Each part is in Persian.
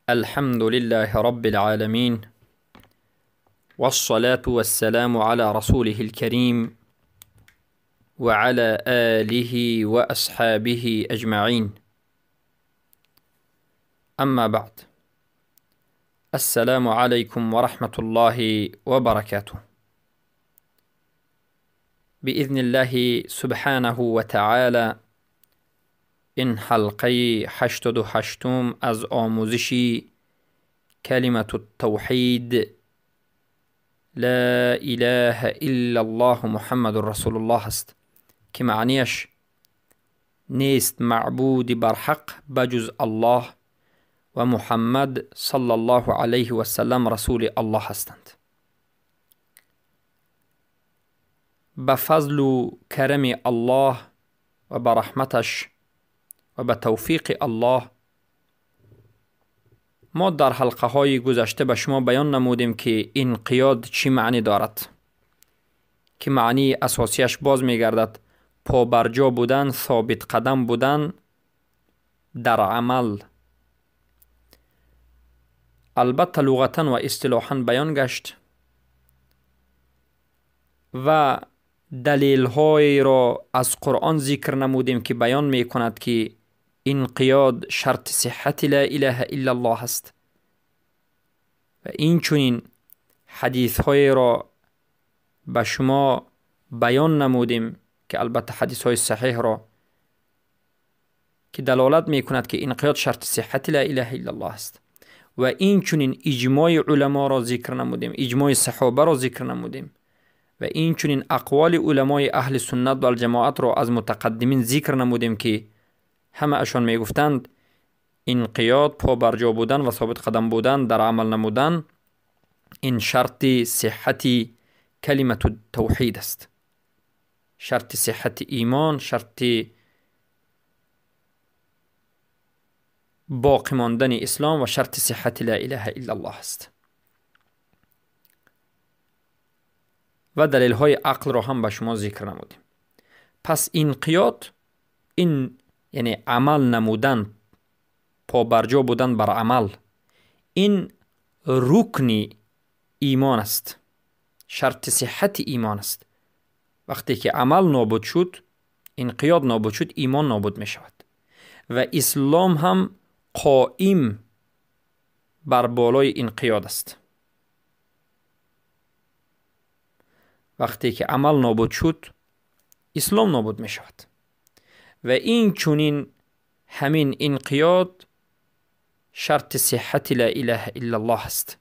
الحمد لله رب العالمين، والصلاة والسلام على رسوله الكريم وعلى آله وأصحابه أجمعين. أما بعد، السلام عليكم ورحمة الله وبركاته. بإذن الله سبحانه وتعالى این حلقه 88 از آموزشی کلمة التوحید لا اله الا الله محمد رسول الله است که معنیش نیست معبودی بر حق بجز الله و محمد صلی الله علیه و سلم رسول الله هستند. به فضل و کرم الله و به رحمتش و به توفیق الله ما در حلقه های گذشته به شما بیان نمودیم که انقیاد چی معنی دارد، که معنی اساسیش باز می گردد پابرجا بودن، ثابت قدم بودن در عمل. البته لغتا و اصطلاحا بیان گشت و دلیل های را از قرآن ذکر نمودیم که بیان می کند که انقیاد شرط صحت لا اله الا الله است و این چنین حدیث های را به شما بیان نمودیم که البته حدیث های صحیح را که دلالت می کند که انقیاد شرط صحت لا اله الا الله است و این چنین اجماع علما را ذکر نمودیم، اجماع صحابه را ذکر نمودیم و این چنین اقوال علمای اهل سنت و الجماعت را از متقدمین ذکر نمودیم که همه اشان می گفتند انقیاد پابرجا بودن و ثابت قدم بودن در عمل نمودن این شرط صحت کلمة توحید است، شرط صحت ایمان، شرط باقی ماندن اسلام و شرط صحت لا اله الا الله است. و دلیل های عقل را هم به شما ذکر نمودیم. پس انقیاد این یعنی عمل نمودن، پابرجا بودن بر عمل، این رکن ایمان است، شرط صحت ایمان است. وقتی که عمل نابود شد، انقیاد نابود شد، ایمان نابود می شود و اسلام هم قائم بر بالای انقیاد است. وقتی که عمل نابود شد، اسلام نابود می شود و این چونین همین انقیاد شرط صحت لا اله الا الله است.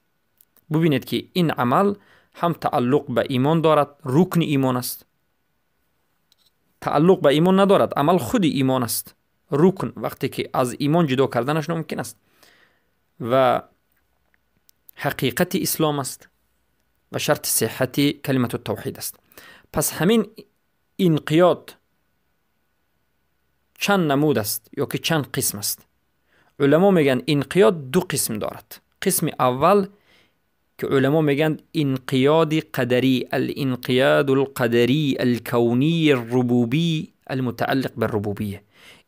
ببینید که این عمل هم تعلق به ایمان دارد، رکن ایمان است. تعلق به ایمان ندارد، عمل خود ایمان است، رکن، وقتی که از ایمان جدا کردنش ناممکن است و حقیقت اسلام است و شرط صحت کلمة التوحید است. پس همین انقیاد چند نمود است یا که چند قسم است؟ علما میگن انقیاد دو قسم دارد. قسم اول که علما میگن انقیاد قدری، الانقیاد القدری الکونی الربوبی المتعلق بالربوبیه،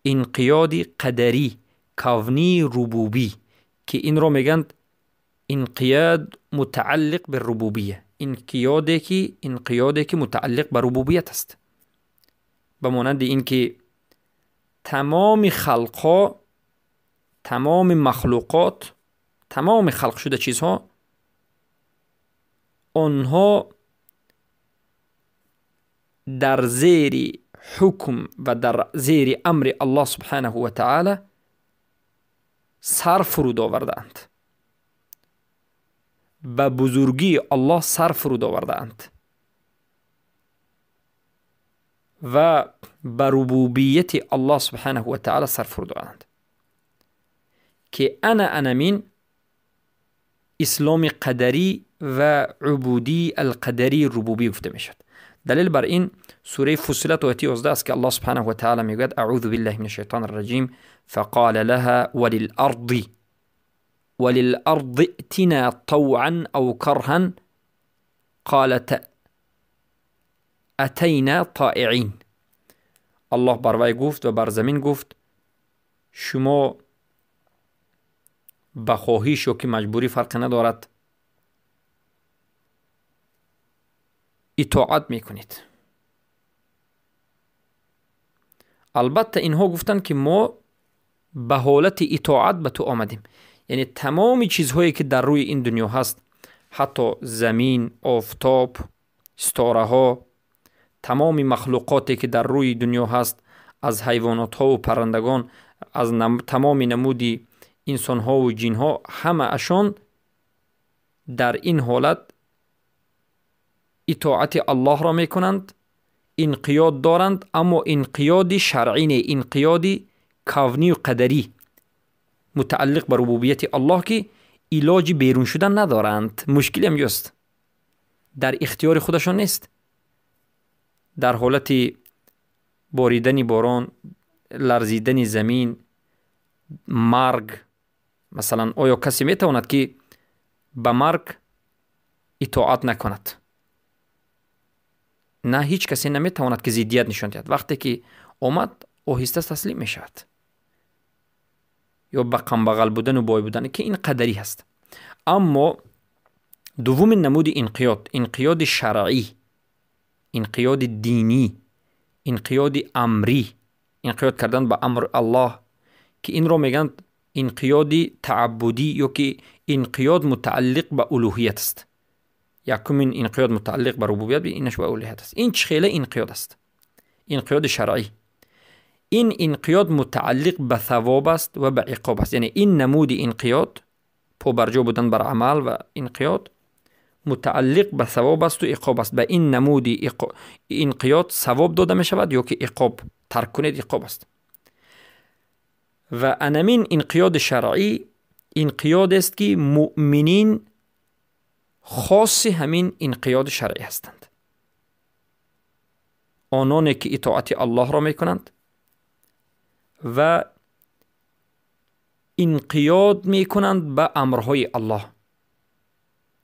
انقیاد قدری کونی ربوبی که این رو میگن انقیاد متعلق بالربوبیه، انقیادی که متعلق به ربوبیت است. به مانند این که تمام خلقها، تمام مخلوقات، تمام خلق شده چیزها، آنها در زیر حکم و در زیر امر الله سبحانه و تعالی سر فرود آوردند، به بزرگی الله سر فرود آوردند و به ربوبیت الله سبحانه و تعالی سر فرود آوردند که انا من اسلام قدری و عبودی القدری ربوبی گفته می شد. دلیل بر این سوره فصلت آیه 11 است که الله سبحانه و تعالی می گوید اعوذ بالله من الشیطان الرجیم فقال لها وللارض ائتنا طوعا او کرها قالت اتینا طائعین. الله بر وی گفت و بر زمین گفت شما به خواهیش یا که مجبوری فرق ندارد اطاعت میکنید. البته اینها گفتن که ما به حالت اطاعت به تو آمدیم، یعنی تمام چیزهایی که در روی این دنیا هست، حتی زمین، آفتاب، ستاره ها، تمام مخلوقاتی که در روی دنیا هست، از حیوانات ها و پرندگان، از تمام نمودی انسان ها و جین ها، همه اشان در این حالت اطاعت الله را میکنند، انقیاد دارند، اما انقیاد شرعی نه، انقیاد کونی و قدری متعلق به ربوبیت الله که علاج بیرون شدن ندارند. مشکلی هم جست در اختیار خودشان نیست. در حالت باریدن باران، لرزیدن زمین، مرگ، مثلا آیا کسی میتواند که به مرگ اطاعت نکند؟ نه، هیچ کسی نمیتواند که ضدیت نشان دهد. وقتی که آمد آهسته تسلیم میشود، یا به قم بغل بودن و بای بودن که این قدری هست. اما دوم نمود انقیاد شرعی، انقیاد دینی، انقیاد امری، انقیاد کردن به امر الله، که این را میگن انقیاد تعبدی یا که انقیاد متعلق به الوهیت است. یکمین انقیاد متعلق به ربوبیت، اینش به الوهیت است. این چخیله انقیاد است، انقیاد شرعی. این انقیاد متعلق به ثواب است و به عقاب است. یعنی این نمود انقیاد، پابرجا بودن بر عمل و انقیاد، متعلق به ثواب است و عقاب است. به این نمود انقیاد ثواب داده می شود یا که عقاب، ترک کنید عقاب است. و انمین انقیاد شرعی انقیاد است که مؤمنین خاص همین انقیاد شرعی هستند. آنانی که اطاعت الله را می کنند و انقیاد می کنند به امرهای الله،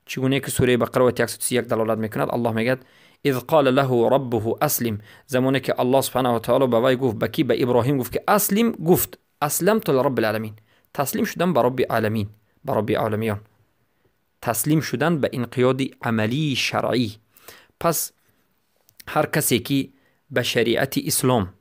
چگونه که سوره بقره و 131 دلالت می کند. الله میگه اذ قال له ربه اسلم، زمانی که الله سبحانه و تعالی به وی گفت، بکی به ابراهیم گفت که اسلم، گفت اسلمت لرب العالمین، تسلیم شدن به رب العالمین، به رب العالمیان، تسلیم شدن به انقیاد عملی شرعی. پس هر کسی که به شریعت اسلام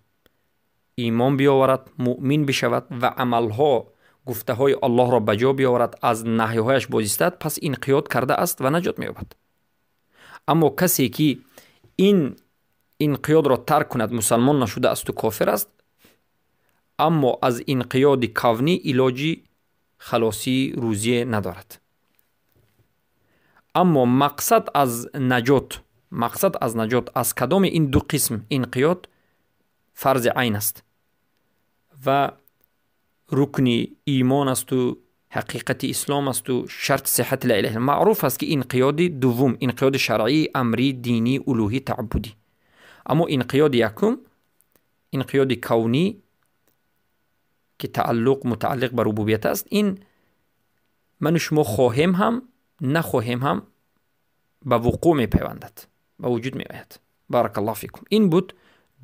ایمان بیاورد، مؤمن بشود و عملها، گفته های الله را بجا بیاورد، از نهی هایش بازایستد، پس انقیاد کرده است و نجات می‌یابد. اما کسی که این انقیاد را ترک کند، مسلمان نشده است و کافر است، اما از انقیاد کونی علاجی خلاصی روزی ندارد. اما مقصد از نجات از کدام این دو قسم انقیاد فرض عین است و رکن ایمان است و حقیقت اسلام است و شرط صحت لا اله. معروف است که انقیاد دوم، انقیاد شرعی، امری، دینی، الوهی، تعبدی. اما انقیاد یکم، انقیاد کونی که متعلق به ربوبیت است، این من و شما خواهیم هم نخواهیم هم به وقوع می پیوندد، به وجود می آید. بارک الله فیکم. این بود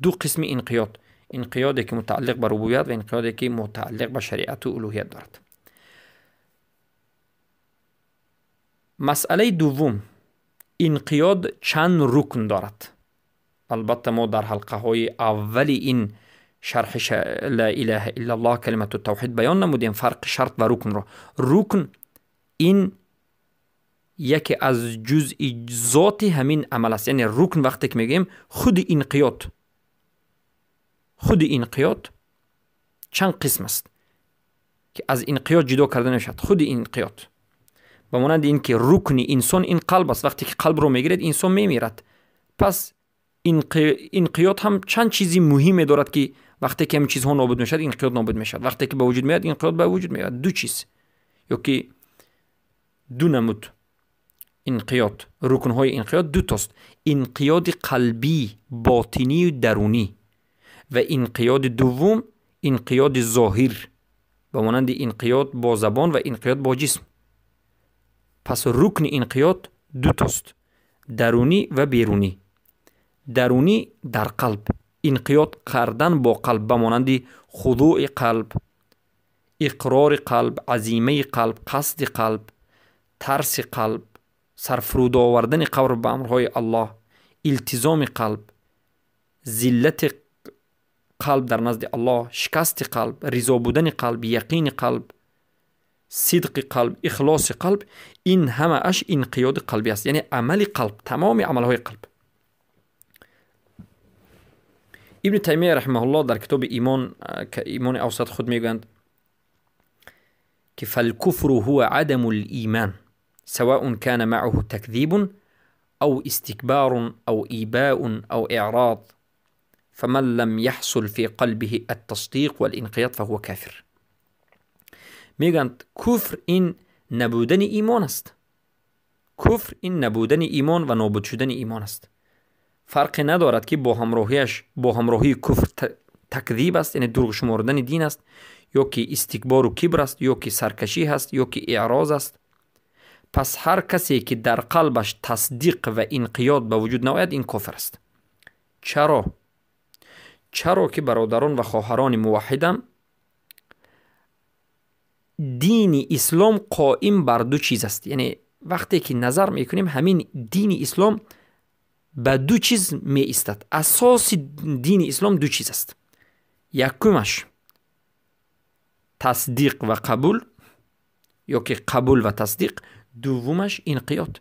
دو قسم انقیاد، انقیادی که متعلق به ربوبیت و انقیادی که متعلق به شریعت و الوهیت دارد. مسئله دوم، انقیاد چند رکن دارد. البته ما در حلقه های اولی این شرح لا اله الا الله کلمت التوحید بیان نمودیم فرق شرط و رکن را. رکن این یکی از جزئیات همین عمل است. یعنی رکن وقتی که میگیم خود انقیاد چند قسم است که از انقیاد جدا کرده نشد. خود انقیاد به مانند این که رکن انسان این قلب است، وقتی که قلب رو میگیرد انسان میمیرد. پس انقیاد هم چند چیزی مهمی دارد که وقتی که همین چیزها نابود میشد انقیاد نابود میشد، وقتی که به وجود میاد انقیاد به وجود میاد. دو چیز یا که دو نمود انقیاد، رکنهای انقیاد دو تاست: انقیاد قلبی باطنی و درونی و انقیاد دوم انقیاد ظاهر به مانند انقیاد با زبان و انقیاد با جسم. پس رکن انقیاد دو تاست: درونی و بیرونی. درونی در قلب، انقیاد کردن با قلب به مانند خضوع قلب، اقرار قلب، عزیمه قلب، قصد قلب، ترس قلب، سرفرود آوردن قلب به امرهای الله، التزام قلب، ذلت قلب در نزد الله، شکست قلب، رضا بودن قلب، یقین قلب، صدق قلب، اخلاص قلب، این همه اش انقیاد قلبی است، یعنی عمل قلب، تمام عملهای قلب. ابن تیمیه رحمه الله در کتاب ایمان که ایمان اوسط خود میگویند که فالکفر هو عدم الایمان سواء كان معه تكذيب او استكبار او ایباء او اعراض فمن لم يحصل في قلبه التصديق والانقياد فهو كافر. میگند کفر این نبودن ایمان است. کفر این نبودن ایمان و نابود شدن ایمان است. فرق ندارد که با همراهی کفر تکذیب است، یعنی دروغ شمردن دین است، یا که استکبار و کبر است، یا که سرکشی هست، یا که اعراض است. پس هر کسی که در قلبش تصدیق و انقیاد به وجود نآید این کافر است. چرا که برادران و خواهران موحدم، دین اسلام قائم بر دو چیز است. یعنی وقتی که نظر میکنیم همین دین اسلام به دو چیز می ایستد. اساس دین اسلام دو چیز است. یکمش تصدیق و قبول، یا که قبول و تصدیق. دومش انقیاد،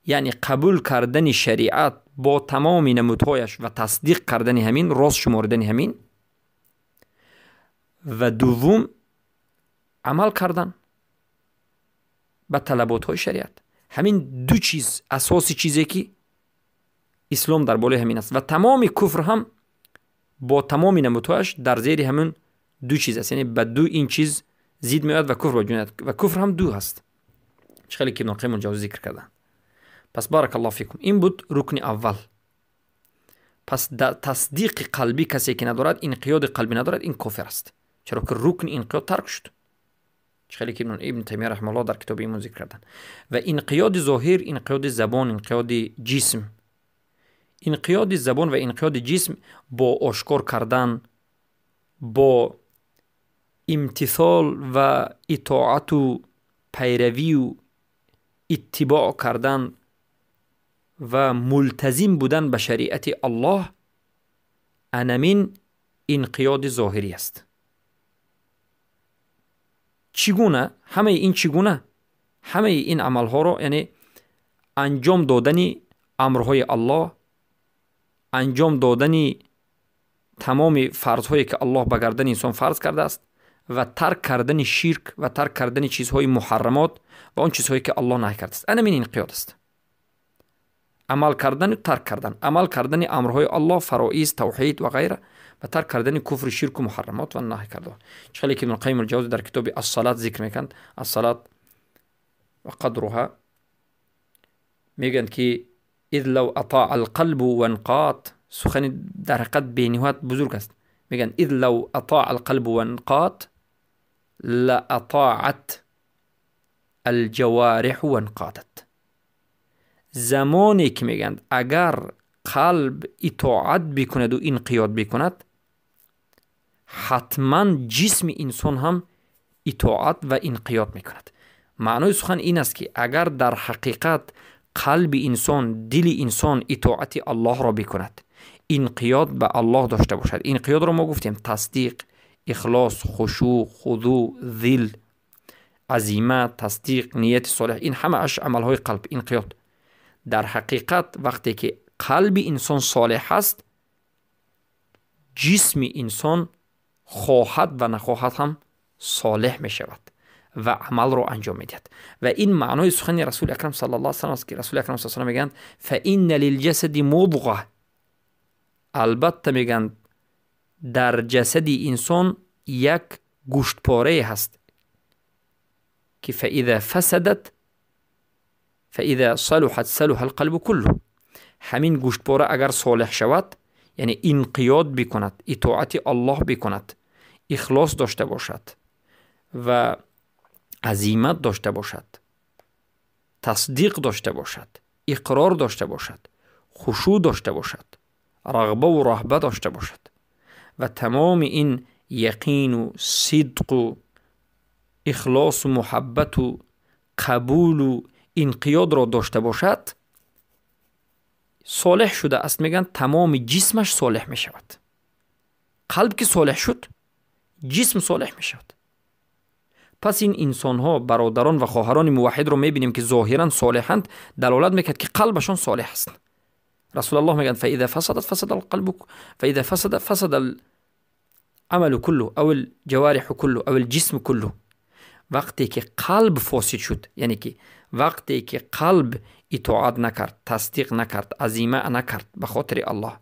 یعنی قبول کردن شریعت با تمام نمودهایش و تصدیق کردن همین، راست شمردن همین. و دوم عمل کردن به طلبات های شریعت. همین دو چیز اساسی چیزی که اسلام در بالای همین است. و تمام کفر هم با تمام نمودهایش در زیر همین دو چیز است، یعنی به دو این چیز زید میاد و کفر وجود ندارد. و کفر هم دو هست، خیلی که ابن القیم الجوزی ذکر کردن. پس بارک الله فیکم. این بود رکن اول. پس تصدیق قلبی کسی که ندارد، انقیاد قلبی ندارد، این کافر است، چرا که رکن انقیاد ترک شد. خیلی که ابن تیمیه رحمه الله در کتاب ایمان ذکر کردن. و انقیاد ظاهر، انقیاد زبان، انقیاد جسم. انقیاد زبان و انقیاد جسم با آشکار کردن، با امتثال و اطاعت و پیروی و اتباع کردن و ملتزم بودن به شریعت الله، انمین انقیاد ظاهری است. چگونه؟ همه این عملها را، یعنی انجام دادن امرهای الله، انجام دادن تمام فرضهایی که الله به گردن انسان فرض کرده است، و ترک کردن شرک و ترک کردن چیزهای محرمات و اون چیزهایی که الله نهی کرده است. این انقیاد است. عمل کردن و ترک کردن، عمل کردن امرهای الله، فرائض، توحید و غیره، و ترک کردن کفر، شرک و محرمات و نهی کرده. چخیلی که ابن القیم الجوزی در کتاب الصلاة ذکر میکند، الصلاة و قدرها، میگند که اذ لو اطاع القلب و انقاط، سخن در حقیقت بینهایت بزرگ است. میگن اذ لو اطاع القلب و انقاط لاطاعت الجوارح و انقاطت. زمانی که میگن اگر قلب اطاعت بکند و انقیاد بکند، حتما جسم انسان هم اطاعت و انقیاد میکند. معنای سخن این است که اگر در حقیقت قلب انسان، دل انسان اطاعت الله را بکند، انقیاد به الله داشته باشد. انقیاد را ما گفتیم تصدیق، اخلاص، خشوع، خضوع، ذل، عزیمه، تصدیق، نیت صالح، این همه اش عملهای قلب، انقیاد. در حقیقت وقتی که قلب انسان صالح است، جسم انسان خواهد و نخواهد هم صالح می شود و عمل رو انجام میدهد. و این معنای سخن رسول اکرم صلی الله علیه و سلم است که رسول اکرم صلی الله علیه و سلم میگن فإن للجسد مضغه. البته میگن در جسد انسان یک گوشت پاره هست که فاذا فسدت فاذا صلحت صلح القلب كله. همین گوشت پاره اگر صالح شود، یعنی انقیاد بکند، اطاعت الله بکند، اخلاص داشته باشد و عزیمت داشته باشد، تصدیق داشته باشد، اقرار داشته باشد، خشوع داشته باشد، رغبه و رهبه داشته باشد، و تمام این یقین و صدق و اخلاص و محبت و قبول و انقیاد را داشته باشد، صالح شده است. میگن تمام جسمش صالح می شود. قلب که صالح شد، جسم صالح می شود. پس این انسان ها، برادران و خواهران موحد رو میبینیم که ظاهرا صالحند، دلالت میکرد که قلبشان صالح است. رسول الله میگن فاذا فسدت فسد القلب، فاذا فسد فسد العمل كله او الجوارح كله او الجسم كله. وقتی که قلب فاسد شد، یعنی که وقتی که قلب اطاعت نکرد، تصدیق نکرد، عزیمه نکرد به خاطر الله،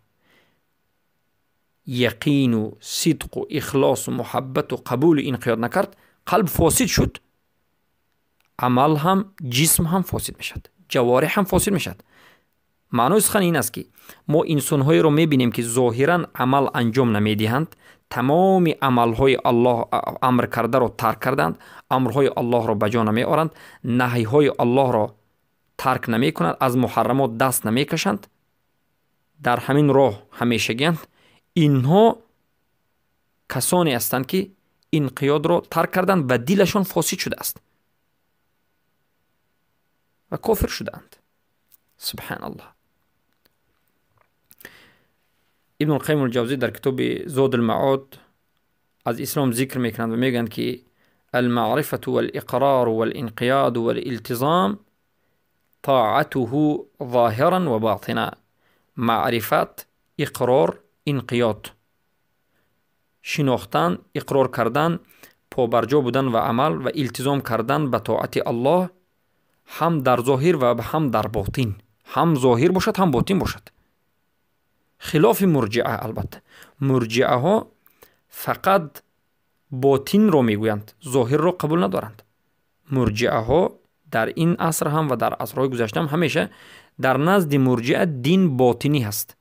یقین و صدق و اخلاص و محبت و قبول و انقیاد نکرد، قلب فاسد شد، عمل هم، جسم هم فاسد میشد، جوارح هم فاسد میشد. معنای سخن این است که ما انسان‌هایی رو میبینیم که ظاهراً عمل انجام نمیدهند، تمام عمل‌های الله امر کرده رو ترک کردند، امرهای الله رو بجا نمیآورند، نهی‌های الله رو ترک نمیکنند، از محرمات دست نمیکشند، در همین راه همیشگی‌اند. اینها کسانی هستند که انقیاد رو ترک کردند و دلشان فاسد شده است و کافر شدند. سبحان الله. ابن القیم الجوزی در کتاب زاد المعاد از اسلام ذکر میکنند و میگن که المعرفة والاقرار والانقياد والالتزام طاعته ظاهرا و باطنا. معرفت، اقرار، انقیاد، شناختن، اقرار کردن، پابرجا بودن و عمل و التزام کردن به طاعت الله، هم در ظاهر و هم در باطن، هم ظاهر باشد هم باطن باشد. خلاف مرجعه. البته مرجعه ها فقط باطن رو میگویند، ظاهر رو قبول ندارند. مرجعه ها در این عصر هم و در عصرهای گذشته هم همیشه در نزد مرجعه دین باطنی هست،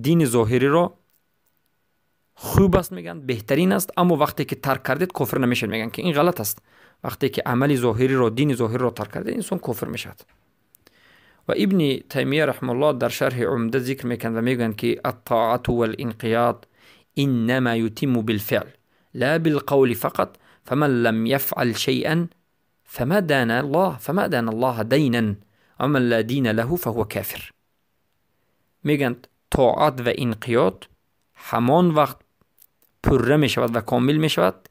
دین ظاهری رو خوب است میگن، بهترین است، اما وقتی که ترک کردید کافر نمیشد. میگن که این غلط است. وقتی که عمل ظاهری رو، دین ظاهری رو ترک کردید، انسان کافر میشد. و ابن تیمیه رحمه الله در شرح عمده ذکر میکن و میگن که الطاعت والانقیاد انما يتم بالفعل لا بالقول فقط، فمن لم يفعل شيئا فما دان الله دینا ومن لا دین له فهو کافر. میگن طاعت و انقیاد همان وقت پره می شود و کامل می شود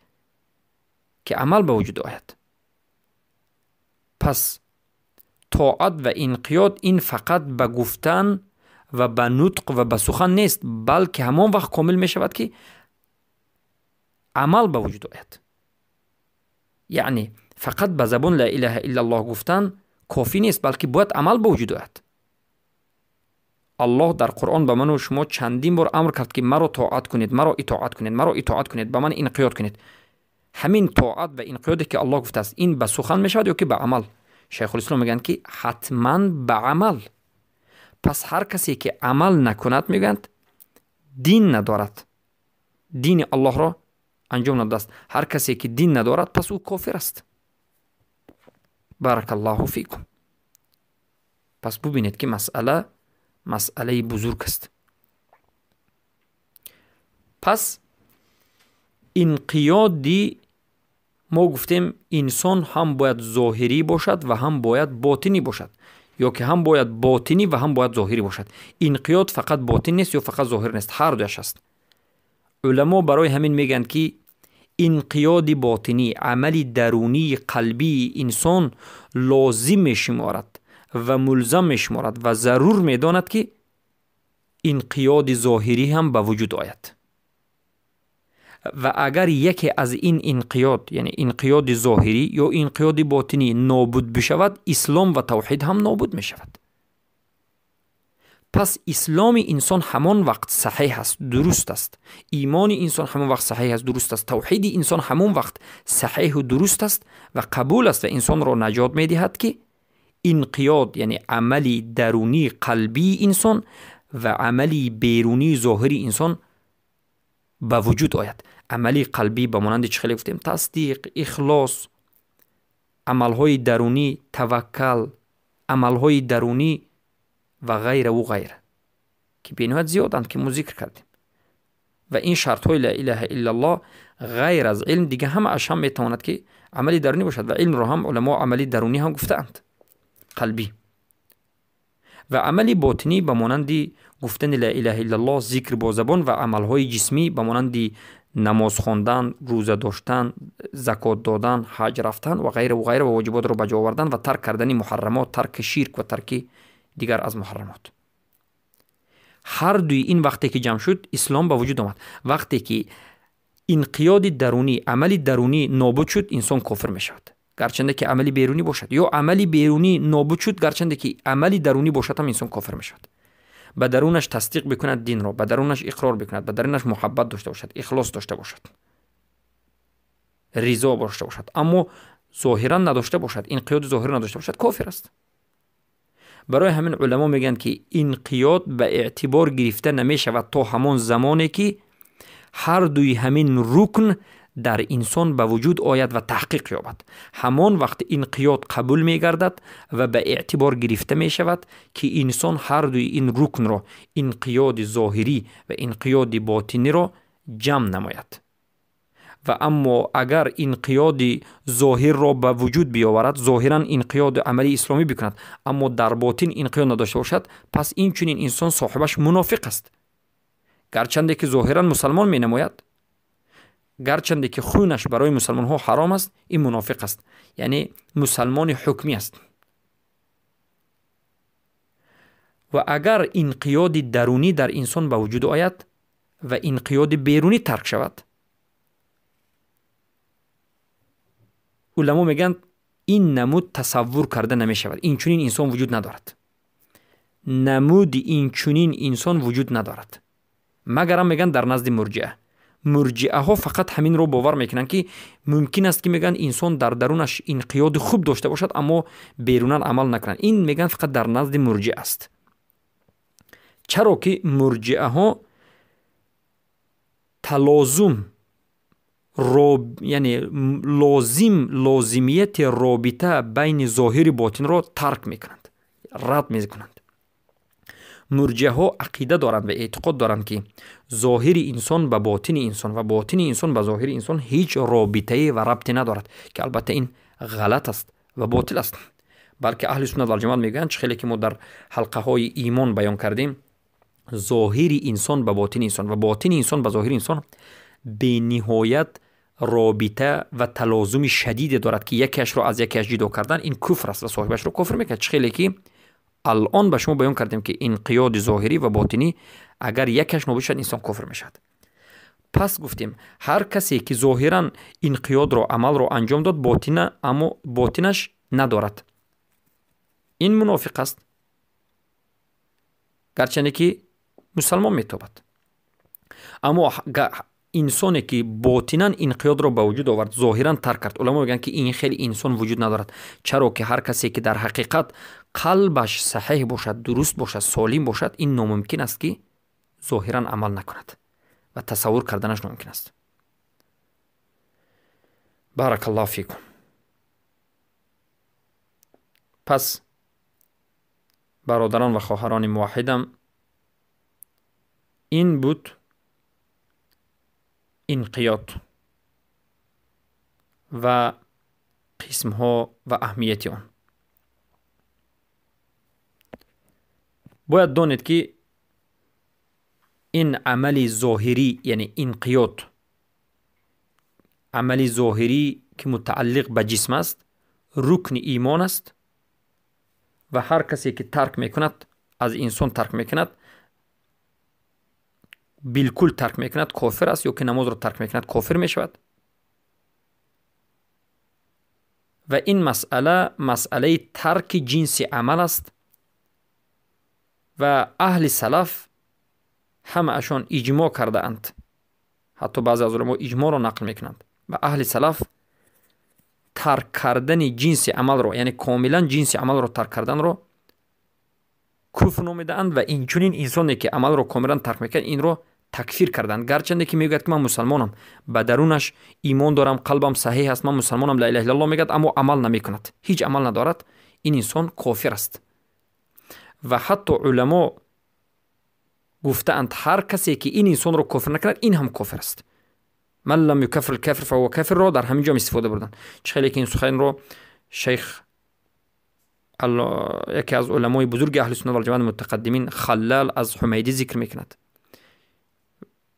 که عمل به وجود آید. پس طاعت و انقیاد این فقط به گفتن و به نطق و به سخن نیست، بلکه همان وقت کامل می شود که عمل به وجود آید. یعنی فقط به زبان لا اله الا الله گفتن کافی نیست، بلکه باید عمل به وجود آید. الله در قرآن به من و شما چندین بار امر کرد که مرا طاعت کنید، مرا اطاعت کنید، مرا اطاعت کنید، به من انقیاد کنید. همین طاعت و انقیادی که الله گفته است، این به سخن می شود یا که به عمل؟ شیخ الاسلام میگن که حتما به عمل. پس هر کسی که عمل نکند میگن دین ندارد، دین الله را انجام نداده است. هر کسی که دین ندارد پس او کافر است. بارک الله فیکم. پس ببینید که مسئله بزرگ است. پس انقیادی ما گفتیم انسان هم باید ظاهری باشد و هم باید باطنی باشد، یا که هم باید باطنی و هم باید ظاهری باشد. انقیاد فقط باطن نیست یا فقط ظاهر نیست، هر دوش است. علما برای همین میگن که انقیاد باطنی، عملی درونی قلبی انسان لازم میشمارد و ملزم میشمارد و ضرور میداند که انقیاد ظاهری هم به وجود آید. و اگر یکی از این انقیاد، یعنی انقیاد ظاهری یا انقیاد باطنی نابود بشود، اسلام و توحید هم نابود می شود. پس اسلام انسان همان وقت صحیح است، درست است. ایمان انسان همان وقت صحیح است، درست است. توحید انسان همان وقت صحیح و درست است و قبول است و انسان را نجات می دهد که انقیاد، یعنی عملی درونی قلبی انسان و عملی بیرونی ظاهری انسان به وجود آید. عملی قلبی به مانند چه خیلی گفتیم، تصدیق، اخلاص، عملهای درونی، توکل، عملهای درونی و غیره و غیره که به نهایت زیادند که ما ذکر کردیم. و این شرط های لا اله الا الله غیر از علم دیگه همه اش هم میتواند که عملی درونی باشد و علم رو هم علما عملی درونی هم گفتند، قلبی. و عملی باطنی به مانندی گفتن لا اله الا الله، ذکر با زبان، و عملهای جسمی به مانندی نماز خواندن، روزه داشتن، زکات دادن، حج رفتن و غیره و غیره و واجبات رو بجا آوردن و ترک کردن محرمات، ترک شرک و ترک دیگر از محرمات. هر دوی این وقتی که جمع شد اسلام به وجود آمد. وقتی که انقیاد درونی، عملی درونی نابود شد، انسان کافر می شود، گرچنده که عملی بیرونی باشد، یا عملی بیرونی نابود شد گرچنده که عملی درونی باشد هم انسان کافر می شود. به درونش تصدیق بکند دین را، به درونش اقرار بکند، به درونش محبت داشته باشد، اخلاص داشته باشد، رضا داشته باشد، اما ظاهرا نداشته باشد، انقیاد ظاهری نداشته باشد، کافر است. برای همین علما میگن که انقیاد به اعتبار گرفته نمی شود تا همان زمانی که هر دوی همین رکن در انسان به وجود آید و تحقیق یابد. همان وقت انقیاد قبول می گردد و به اعتبار گرفته می شود که انسان هر دوی این رکن را، انقیاد ظاهری و انقیاد باطنی را جمع نماید. و اما اگر انقیاد ظاهر را به وجود بیاورد، ظاهرا انقیاد عملی اسلامی بکند اما در باطن انقیاد نداشته باشد، پس این چنین انسان صاحبش منافق است. گرچنده که ظاهرا مسلمان می نماید، گرچنده که خونش برای مسلمان ها حرام است، این منافق است، یعنی مسلمان حکمی است. و اگر انقیاد درونی در انسان به وجود آید و انقیاد بیرونی ترک شود، علما میگن این نمود تصور کرده نمی شود، این چنین انسان وجود ندارد. نمود این چنین انسان وجود ندارد، مگرم میگن در نزد مرجئه ها فقط همین رو باور میکنن که ممکن است که میگن انسان در درونش انقیاد خوب داشته باشد اما بیرونن عمل نکنن. این میگن فقط در نزد مرجئه است. چرا که مرجئه ها تلازم یعنی لازمیت رابطه بین ظاهر و باطن را ترک میکنند، رد میکنند. مرجئه ها عقیده دارند و اعتقاد دارند که ظاهر انسان به باطن انسان و باطن انسان به ظاهر انسان هیچ رابطه و ربطی ندارد، که البته این غلط است و باطل است. بلکه اهل سنت و جماعت میگن، خیلی که ما در حلقه های ایمان بیان کردیم، ظاهر انسان به باطن انسان و باطن انسان به ظاهر انسان به نهایت رابطه و تلازم شدید دارد که یکیش را از یکیش جدا کردن این کفر است و صاحبش را کافر میکنه. خیلی که الان به شما بیان کردیم که انقیاد ظاهری و باطنی اگر یکیش نابود شد انسان کافر میشد. پس گفتیم هر کسی که ظاهرا انقیاد را، عمل را انجام داد، اما باطنش ندارد، این منافق است، گرچنده که مسلمان میتوبد. اما انسانی که باطنا انقیاد را به وجود آورد، ظاهرا ترک کرد، علما میگن که این خیلی انسان وجود ندارد. چرا که هر کسی که در حقیقت قلبش صحیح باشد، درست باشد، سالم باشد، این ناممکن است که ظاهرا عمل نکند و تصور کردنش ناممکن است. بارک الله فیکم. پس برادران و خواهران موحدم، این بود انقیاد و قسم ها و اهمیت آن. باید دانید که این عمل ظاهری، یعنی انقیاد، عمل ظاهری که متعلق به جسم است، رکن ایمان است و هر کسی که ترک میکند، از انسان ترک میکند، بالکل ترک میکند، کافر است، یا که نماز را ترک میکند کافر میشود. و این مسئله ترک جنس عمل است و اهل سلف همه اشان اجماع کرده اند، حتی بعضی از علما اجماع را نقل میکنند. و اهل سلف ترک کردن جنس عمل را، یعنی کاملا جنس عمل را ترک کردن را کفر نامیده اند و این چنین انسانی که عمل را کاملا ترک میکنه این را تکفیر کردند. گرچنده که میگوید که من مسلمانم، به درونش ایمان دارم، قلبم صحیح است، من مسلمانم، لا اله الا الله میگد، اما عمل نمیکند، هیچ عمل ندارد، این انسان کافر است. و حتی علما گفتند هر کسی که این انسان رو کافر نکند این هم کافر است. من لم یکفر الکافر فهو کافر رو در همین جا استفاده بردن. خیلی که این سخن رو شیخ یکی از علمای بزرگ اهل سنت و الجماعت متقدمین خلال از حمیدی ذکر میکند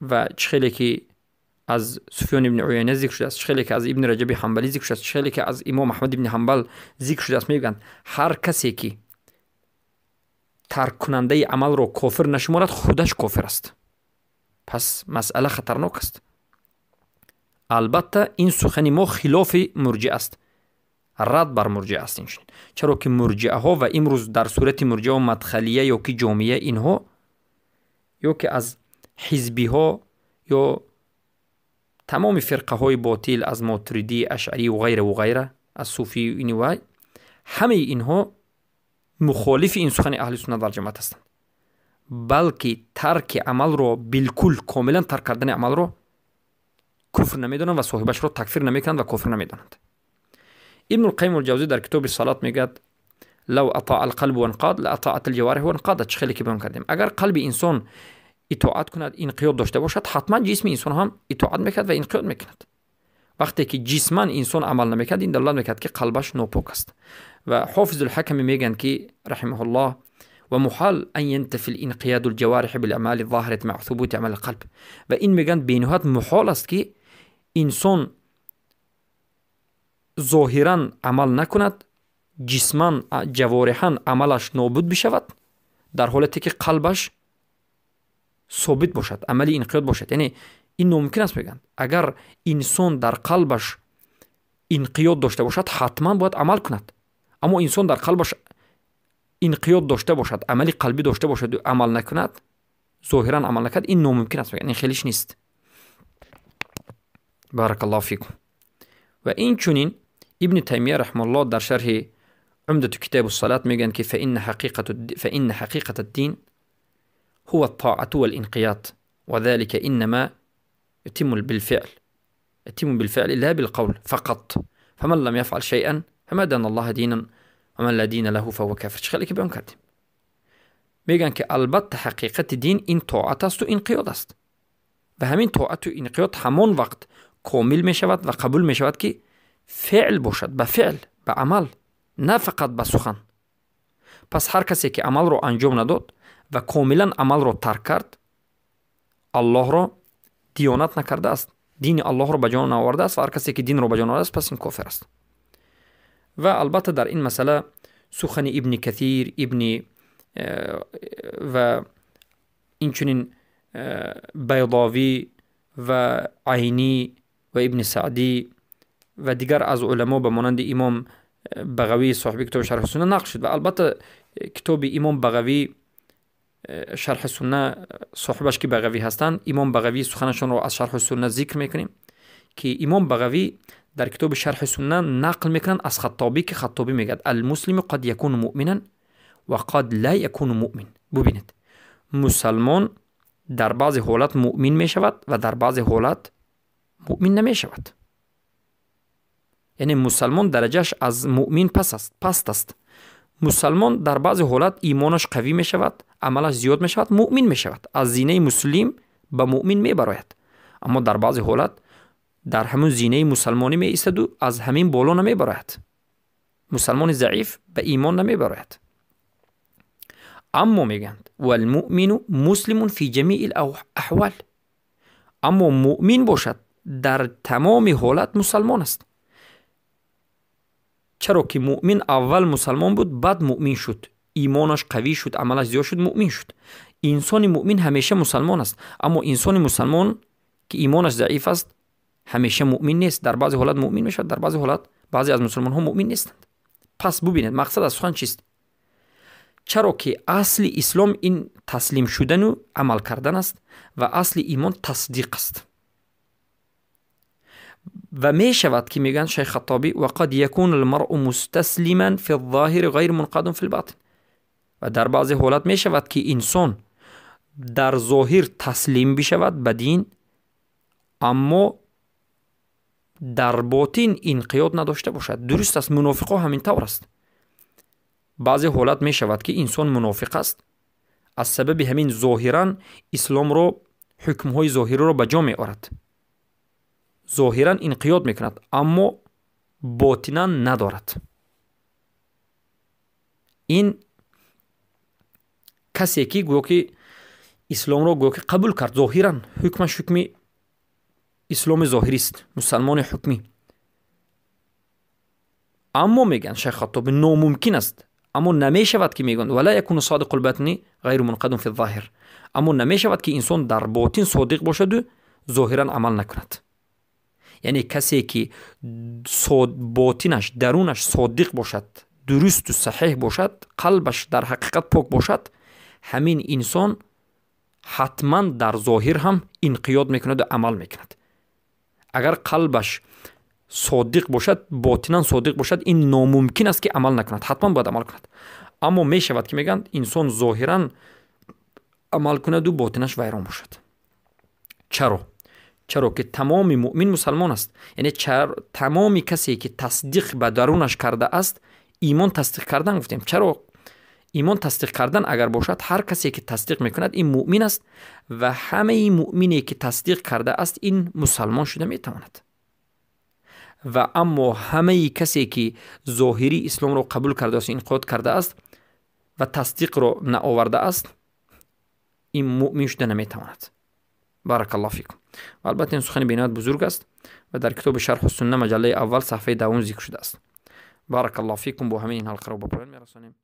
و خیلی که از سفیان ابن عیینه ذکر شده است، خیلی که از ابن رجب حنبلی ذکر شده است، خیلی که از امام احمد ابن حنبل ذکر شده است. میگن هر کسی که ترک کننده عمل رو کافر نشمارد خودش کافر است. پس مسئله خطرناک است. البته این سخن ما خلاف مرجعه است، رد بر مرجعه است این. چرا که مرجعه ها و امروز در صورت مرجعه و مدخلیه یا که جامعه اینها یا که از حزبی ها یا تمام فرقه های باطل از ماتریدی، اشعری و غیره از صوفی و اینوای، همه اینها مخالف این سخن اهل سنت و الجماعت هستند. بلکه ترک عمل رو بالکل کاملا ترک کردن عمل رو کفر نمیدونند و صاحبش رو تکفیر نمیکنند و کفر نمیدونند. ابن القیم الجوزی در کتاب صلات میگه لو اطاع القلب وانقاد لاطاعت الجوارح وانقادت. خیلی که بیان کردیم اگر قلب انسان اطاعت کند، انقیاد داشته باشد، حتما جسم انسان هم اطاعت میکند و انقیاد میکند. وقتی که جسمان انسان عمل نمیکند این دلالت میکند که قلبش ناپاک است. و حافظ الحکم میگن که رحمه الله و محال ان ينتفي الانقياد الجوارح بالاعمال الظاهره مع ثبوت عمل القلب. و این میگن بینهایت محال است که انسان ظاهرا عمل نکند، جسمان جوارحا عملش نابود بشود، در حالتی که قلبش ثابت باشد، عملی انقیاد باشد. یعنی این ناممکن است. میگن اگر انسان در قلبش انقیاد داشته باشد حتما باید عمل کند، اما انسان در قلبش انقیاد داشته باشد، عملی قلبی داشته باشد و عمل نکند، ظاهرا عمل نکند، این ناممکن است. میگن این خیلیش نیست. بارک الله فیکم. و این چنین ابن تیمیه رحمه الله در شرح عمدة کتاب الصلاة میگن که فإن حقیقة الدین هو الطاعة والانقياد وذلك إنما يتم بالفعل لا بالقول فقط، فمن لم يفعل شيئا فما دان الله دينا ومن لا دين له فهو كافر. خیلی که بیان کردیم. میگن که البته حقیقت دین این طاعت است و انقیاد است و همین طاعت و انقیاد همان وقت کامل می شود و قبول می شود که فعل باشد، به فعل، به عمل، نه فقط به سخن. پس هر کسی که عمل رو انجام نداد و کاملا عمل رو ترک کرد، الله را دیانت نکرده است، دین الله رو به جا نآورده است. و هر کسی که دین رو به جا نآورده است پس این کافر است. و البته در این مسئله سخن ابن کثیر، و اینچنین بیضاوی و عینی و ابن سعدی و دیگر از علما به مانند امام بغوی صاحب کتاب شرح سنه نقل شد. و البته کتاب امام بغوی شرح سنه صاحبش که بغوی هستند، امام بغوی سخنشون رو از شرح سنه ذکر میکنیم که امام بغوی در کتاب شرح سنه نقل میکنن از خطابی که خطابی میگه المسلم قد یکون مؤمنا و قد لا یکون مؤمن. ببینید مسلمان در بعض حالات مؤمن میشود و در بعض حالات مؤمن نمیشود. یعنی مسلمان درجهش از مؤمن پست است. مسلمان در بعض حالات ایمانش قوی می شود، عملش زیاد می شود، مؤمن می شود، از زینه مسلم به مؤمن می براید. اما در بعض حالات در همون زینه مسلمانی می ایستد و از همین بالا نمی براید. مسلمان ضعیف به ایمان نمی براید. اما میگند والمؤمن مسلم فی جمیع الاحوال، اما مؤمن باشد در تمام حالات مسلمان است. چرا که مؤمن اول مسلمان بود، بعد مؤمن شد، ایمانش قوی شد، عملش زیاد شد، مؤمن شد. انسان مؤمن همیشه مسلمان است، اما انسان مسلمان که ایمانش ضعیف است همیشه مؤمن نیست. در بعضی حالات مؤمن میشد، در بعضی حالات بعضی از مسلمان ها مؤمن نیستند. پس ببینید مقصد از سخن چیست؟ چرا که اصل اسلام این تسلیم شدن و عمل کردن است و اصل ایمان تصدیق است. و می شود که میگن شیخ خطابی و قد یکون المرء مستسلما فی الظاهر غیر منقاد فی الباطن، و در بعضی حالات می شود که انسان در ظاهر تسلیم بشود به دین اما در باطن انقیاد نداشته باشد. درست است، منافقا همین طور است. بعضی حالات می شود که انسان منافق است از سبب همین ظاهرا اسلام رو حکمهای ظاهری رو به جا می آورد. ظاهرا انقیاد میکند اما باطنا ندارد. این کسی که گویا که اسلام رو گویا که قبول کرد، ظاهرا حکمش حکم اسلام ظاهری است، مسلمان حکمی، اما میگن شیخ خطابی ناممکن است، اما نمی شود که میگن ولا یکون صادق الباطن غیر منقد فی الظاهر، اما نمی شود که انسان در باطن صادق باشد و ظاهرا عمل نکند. یعنی کسی که باطنش درونش صادق باشد، درست و صحیح باشد، قلبش در حقیقت پاک باشد، همین انسان حتما در ظاهر هم انقیاد میکند و عمل میکند. اگر قلبش صادق باشد، باطنا صادق باشد، این ناممکن است که عمل نکند، حتما باید عمل کند. اما می شود که میگن انسان ظاهرا عمل کند و باطنش ویران باشد. چرا که تمام مؤمن مسلمان است. یعنی تمام کسی که تصدیق به درونش کرده است، ایمان تصدیق کردن گفتیم. چرا ایمان تصدیق کردن اگر باشد، هر کسی که تصدیق میکند این مؤمن است و همه مؤمنی که تصدیق کرده است این مسلمان شده میتواند. و اما همه کسی که ظاهری اسلام رو قبول کرده است، انقیاد کرده است و تصدیق رو نآورده است، این مؤمن شده نمیتواند. بارک الله فیکم. و البته این سخن بینایت بزرگ است و در کتاب شرح السنه مجله اول صفحه 2 ذکر شده است. بارک الله فیکم. با همین حلقه رو به پایان میرسانیم.